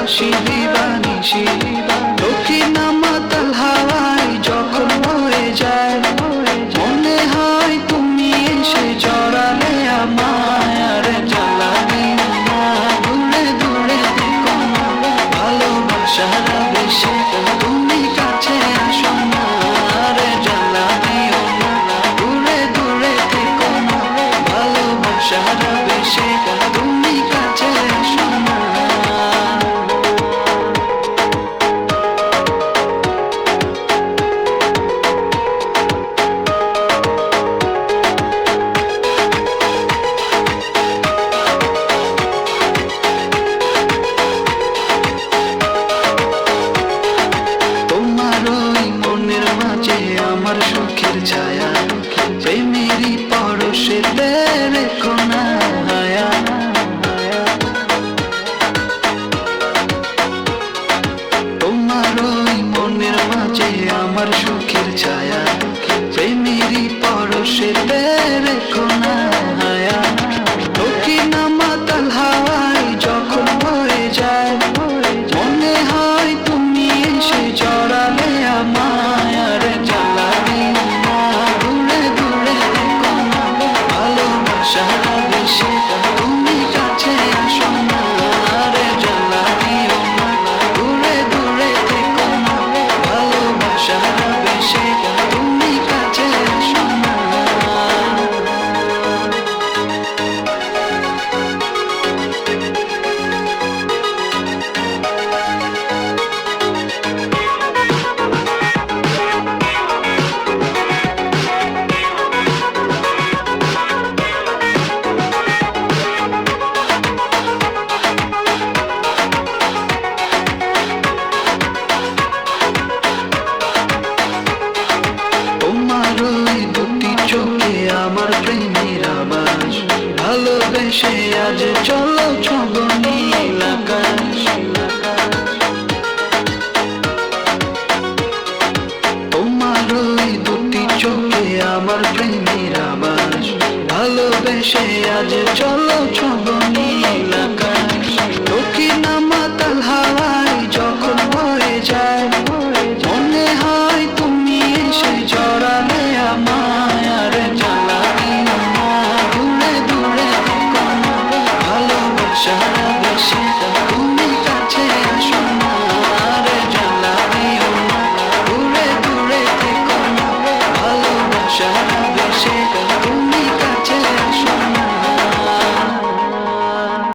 হাসি দিবানিশি দক্ষিণ মাতাল হাওয়ায় যখন বয়ে যায় মনে হয় তুমি এসে জড়ালে আমায় আর জ্বালাবে না দূরে দূরে থেকো না ভালোবাসার বেশি তুমি কাছে আসো না আর জ্বালাবেও না দূরে দূরে থেকো না ভালোবাসার বেশি তুমি কাছে আসো না আমার সুখের ছায়া প্রেমেরই পরশেতে রেখো না হায়া তোমার ওই মনের মাঝে আমার সুখের ছায়া প্রেমেরই পরশেতে রেখো না হায়া দক্ষিণ মাতাল হাওয়ায় যখন বয়ে যায় মনে হয় তুমি এসে জড়ালে আমায় আর সারা বেশি তুমি কাছে আসো না রে জ্বালাবিও না দূরে দূরে থেকো না ভালোবাসার বেশি তুমি কাছে আসো না আমার প্রেমের আবাস ভালোবেসে আজ চলো ছব নীল আকাশ তোমার ওই দুটি চোখে আমার প্রেমের আবাস ভালোবেসে আজ চলো ছব নীল আকাশ দক্ষিণ মাতাল হাওয়ায় যখন বয়ে যায় মনে হয় তুমি এসে জড়ালে আমায় আর সারা বেশি তুমি কাছে আসো না রে জ্বালাবিও না দূরে দূরে থেকো না ভালোবাসা